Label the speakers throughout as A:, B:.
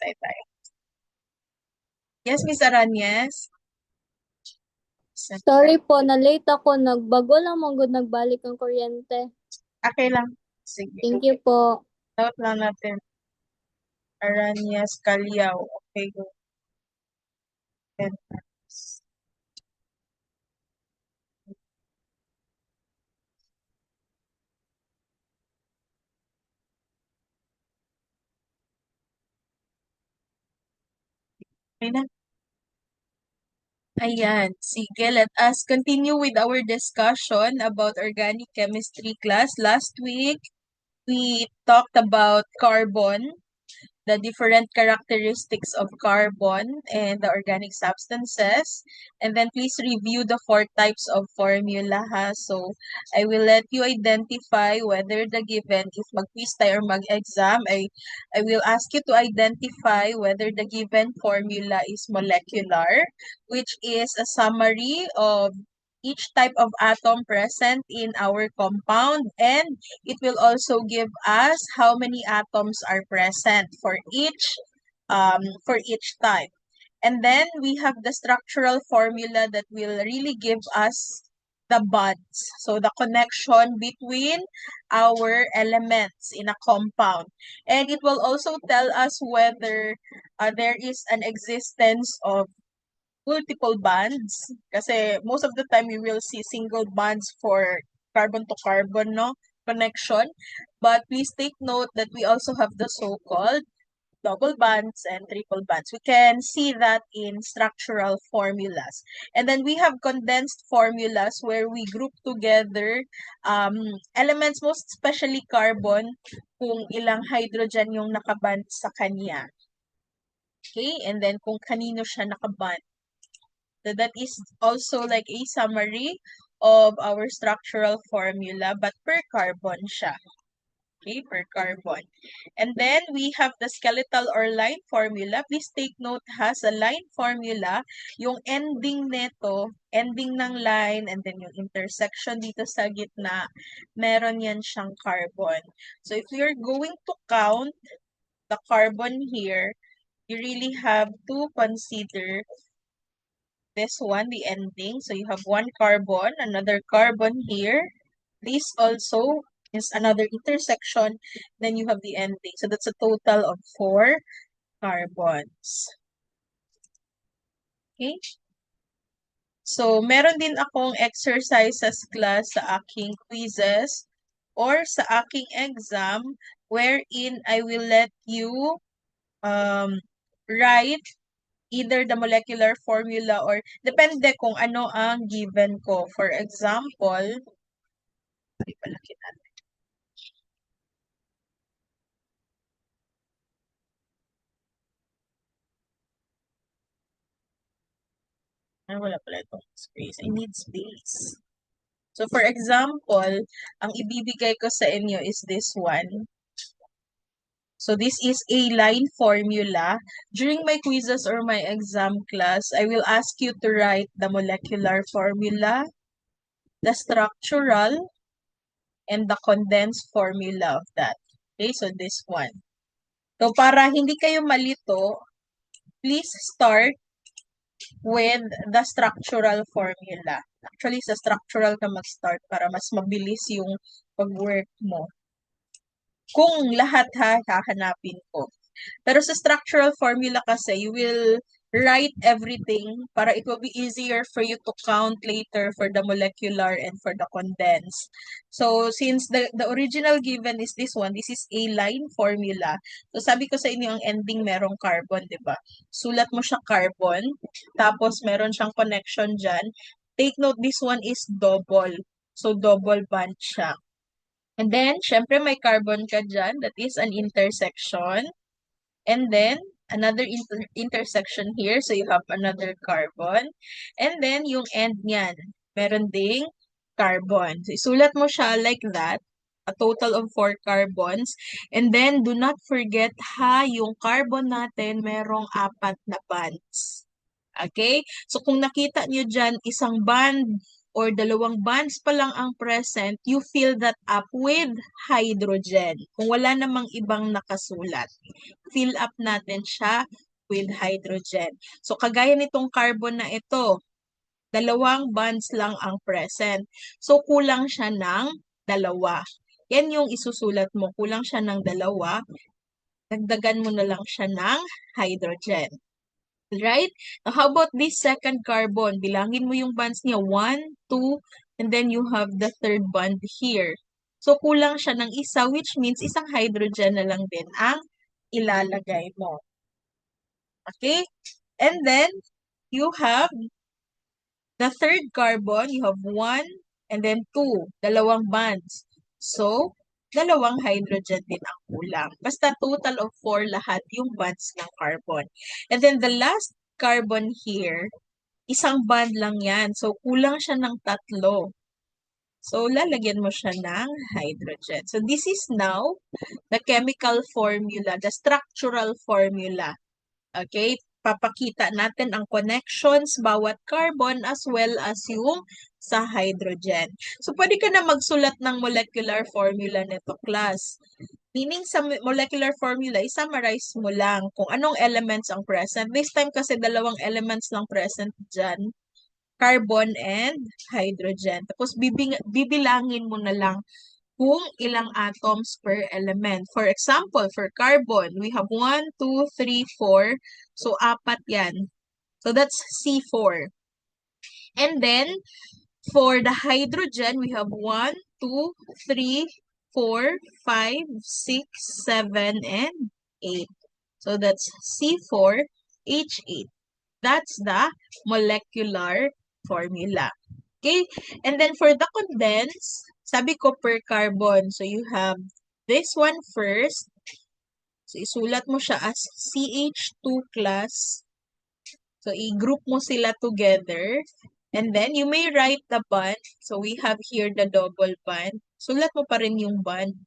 A: Excited tayo. Yes, Miss Aranyes.
B: Sorry po, na-late ako. Nagbago lang mong nagbalik ang kuryente.
A: Okay lang. Sige.
B: Thank you po.
A: Note lang natin. Aranyes Calyaw. Okay, go. Okay na. Ayan. Sige, let us continue with our discussion about organic chemistry class. Last week, we talked about carbon, the different characteristics of carbon and the organic substances. And then please review the 4 types of formula ha. So I will let you identify whether the given, if mag-quiz tayo or mag-exam, I will ask you to identify whether the given formula is molecular, which is a summary of each type of atom present in our compound, and it will also give us how many atoms are present for each type. And then we have the structural formula that will really give us the bonds. So the connection between our elements in a compound. And it will also tell us whether there is an existence of multiple bonds. Kasi most of the time we will see single bonds for carbon to carbon, no, connection. But please take note that we also have the so-called double bonds and triple bonds. We can see that in structural formulas. And then we have condensed formulas where we group together elements, most especially carbon, kung ilang hydrogen yung nakaband sa kanya. Okay? And then kung kanino siya nakaband. So that is also like a summary of our structural formula, but per carbon siya. Okay, per carbon. And then we have the skeletal or line formula. Please take note ha, sa line formula, yung ending neto, ending ng line, and then yung intersection dito sa gitna, meron yan siyang carbon. So if you're going to count the carbon here, you really have to consider this one, the ending. So you have one carbon, another carbon here. This also is another intersection. Then you have the ending. So that's a total of 4 carbons. Okay? So meron din akong exercises class sa aking quizzes or sa aking exam wherein I will let you write either the molecular formula or depende kung ano ang given ko. For example, palaki natin. Ay, wala pala itong space. I need space. So for example, ang ibibigay ko sa inyo is this one. So this is a line formula. During my quizzes or my exam class, I will ask you to write the molecular formula, the structural, and the condensed formula of that. Okay, so this one. So para hindi kayo malito, please start with the structural formula. Actually, sa structural ka mag-start para mas mabilis yung pag-work mo. Kung lahat ha, hahanapin ko. Pero sa structural formula kasi, you will write everything para it will be easier for you to count later for the molecular and for the condensed. So, since the original given is this one, this is a line formula. So, sabi ko sa inyo, ang ending merong carbon, di ba? Sulat mo siya carbon, tapos meron siyang connection dyan. Take note, this one is double. So, double bond siya. And then, syempre may carbon ka dyan, that is an intersection. And then, another intersection here. So, you have another carbon. And then, yung end niyan, meron ding carbon. So, isulat mo siya like that. A total of 4 carbons. And then, do not forget ha, yung carbon natin, merong 4 na bonds. Okay? So, kung nakita nyo dyan, isang bond or dalawang bonds pa lang ang present, you fill that up with hydrogen. Kung wala namang ibang nakasulat, fill up natin siya with hydrogen. So, kagaya nitong carbon na ito, dalawang bonds lang ang present. So, kulang siya ng dalawa. Yan yung isusulat mo. Kulang siya ng dalawa. Dagdagan mo na lang siya ng hydrogen. Right? Now, how about this second carbon? Bilangin mo yung bonds niya. 1, 2, and then you have the third bond here. So, kulang siya ng isa, which means isang hydrogen na lang din ang ilalagay mo. Okay? And then, you have the third carbon, you have 1 and then 2, dalawang bonds. So, dalawang hydrogen din ang kulang. Basta total of 4 lahat yung bonds ng carbon. And then the last carbon here, isang bond lang yan. So, kulang siya ng tatlo. So, lalagyan mo siya ng hydrogen. So, this is now the chemical formula, the structural formula. Okay? Papakita natin ang connections bawat carbon as well as yung sa hydrogen. So, pwede ka na magsulat ng molecular formula nito, class. Meaning sa molecular formula, i-summarize mo lang kung anong elements ang present. This time kasi dalawang elements lang present dyan, carbon and hydrogen. Tapos bibilangin mo na lang kung ilang atoms per element. For example, for carbon, we have 1, 2, 3, 4. So, apat yan. So, that's C4. And then, for the hydrogen, we have 1, 2, 3, 4, 5, 6, 7, and 8. So, that's C4H8. That's the molecular formula. Okay? And then for the condensed, sabi ko per carbon. So you have this one first. So isulat mo siya as CH2 class. So i-group mo sila together. And then you may write the bond. So we have here the double bond. Sulat mo pa rin yung bond.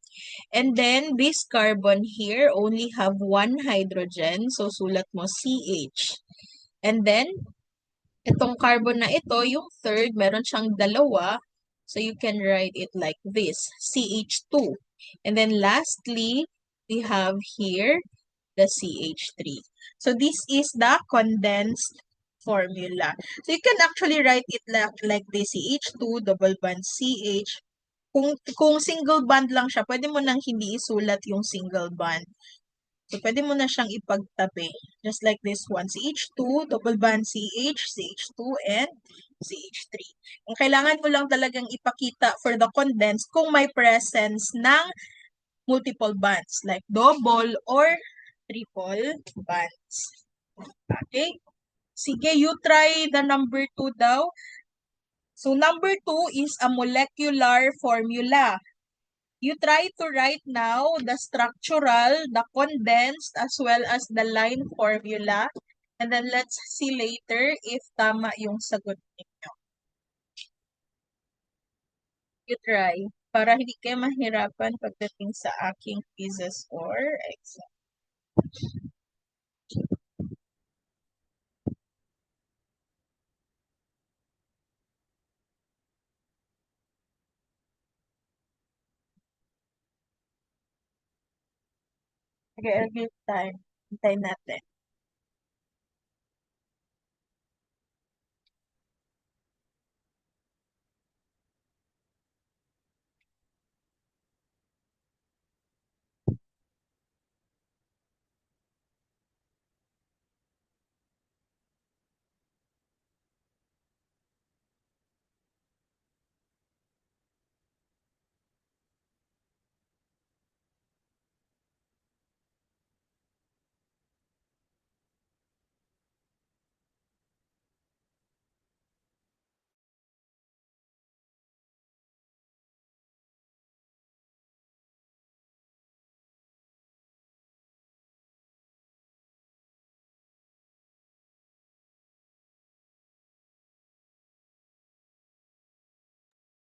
A: And then this carbon here only have one hydrogen. So sulat mo CH. And then itong carbon na ito, yung third, meron siyang dalawa. So, you can write it like this, CH2. And then lastly, we have here the CH3. So, this is the condensed formula. So, you can actually write it like this, CH2, double bond CH. Kung single bond lang siya, pwede mo nang hindi isulat yung single bond. So, pwede mo na siyang ipagtabi. Just like this one. CH2, double bond CH, CH2, and CH3. Ang kailangan mo lang talagang ipakita for the condensed kung may presence ng multiple bonds. Like double or triple bonds. Okay? Sige, you try the number 2 daw. So, number 2 is a molecular formula. You try to write now the structural, the condensed, as well as the line formula. And then let's see later if tama yung sagot ninyo. You try. Para hindi kayo mahirapan pagdating sa aking quizzes or exam. Okay, I'll give time. Hintayin natin.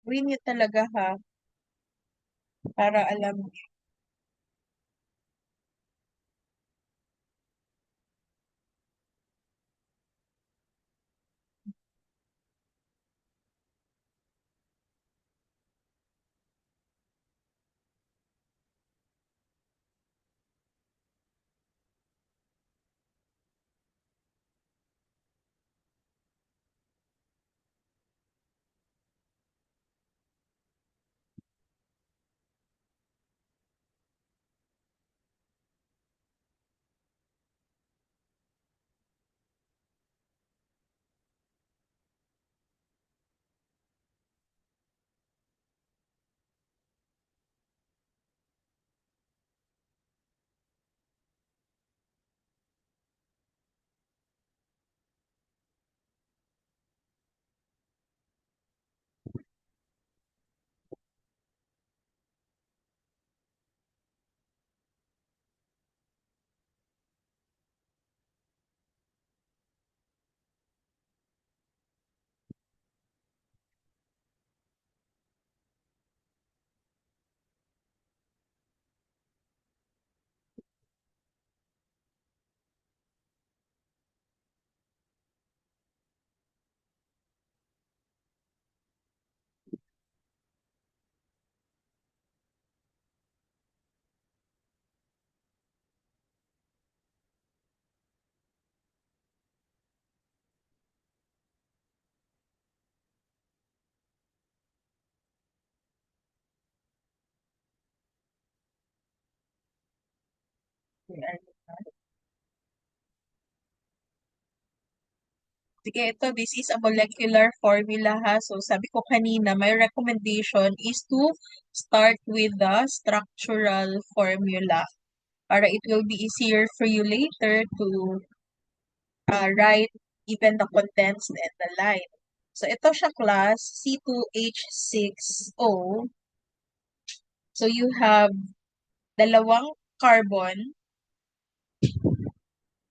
A: Gawin niyo talaga ha, para alam niyo. Sige, ito, this is a molecular formula ha. So, sabi ko kanina, my recommendation is to start with the structural formula para it will be easier for you later to write even the condensed and the line. So, ito siya class, C2H6O. So, you have dalawang carbon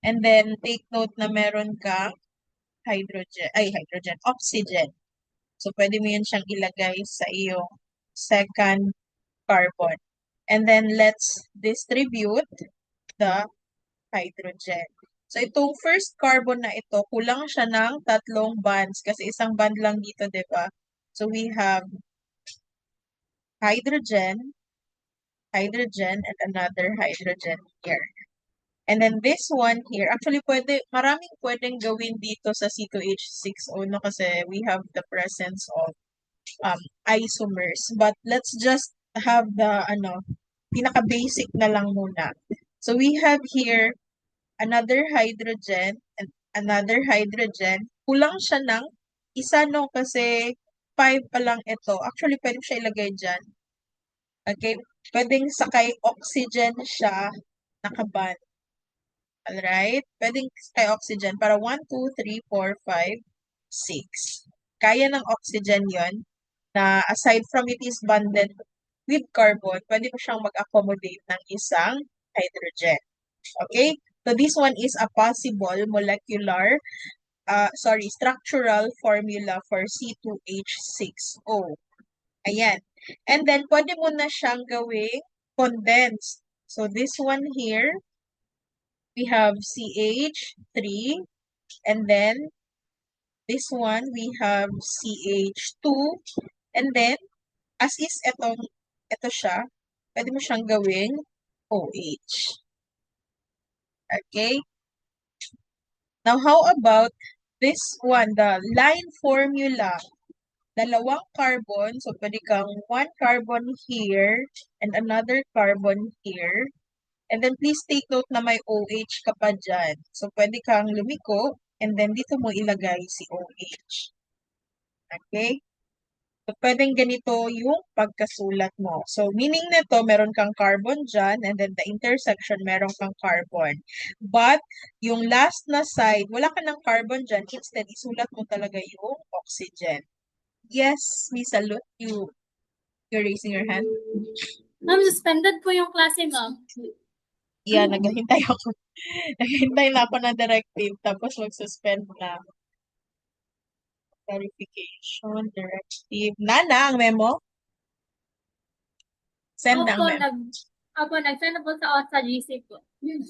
A: and then take note na meron kang oxygen. So, pwede mo yun siyang ilagay sa iyong second carbon. And then, let's distribute the hydrogen. So, itong first carbon na ito, kulang siya ng tatlong bonds kasi isang bond lang dito, di ba? So, we have hydrogen, hydrogen, and another hydrogen here. And then this one here, actually maraming pwedeng gawin dito sa C2H6O no kasi we have the presence of isomers. But let's just have the pinaka-basic na lang muna. So we have here another hydrogen and another hydrogen. Kulang siya ng isa no kasi 5 pa lang ito. Actually, pwede siya ilagay dyan. Okay? Pwedeng sakay oxygen siya nakaband. Alright? Pwedeng sakay oxygen para 1, 2, 3, 4, 5, 6. Kaya ng oxygen yon na aside from it is bonded with carbon, pwede mo siyang mag-accommodate ng isang hydrogen. Okay? So this one is a possible structural formula for C2H6O. Ayan. And then, pwede mo na siyang gawing condensed. So this one here, we have CH3, and then this one, we have CH2, and then, as is ito siya, pwede mo siyang gawing OH. Okay? Now, how about this one, the line formula? Dalawang carbon, so pwede kang one carbon here and another carbon here. And then please take note na may OH ka pa dyan. So pwede kang lumiko and then dito mo ilagay si OH. Okay? So pwedeng ganito yung pagkasulat mo. So meaning nito, meron kang carbon dyan and then the intersection, meron kang carbon. But yung last na side, wala ka ng carbon dyan. Instead, isulat mo talaga yung oxygen. Yes, we salute you. You're raising your hand.
B: Ma'am, suspended po yung klase, ma'am.
A: Yeah, naghihintay ako. Naghihintay na ako ng directive, tapos mag-suspend na. Verification, directive. Nana, ang memo? Send na ang memo.
B: Opo, nag-send na po sa GC po.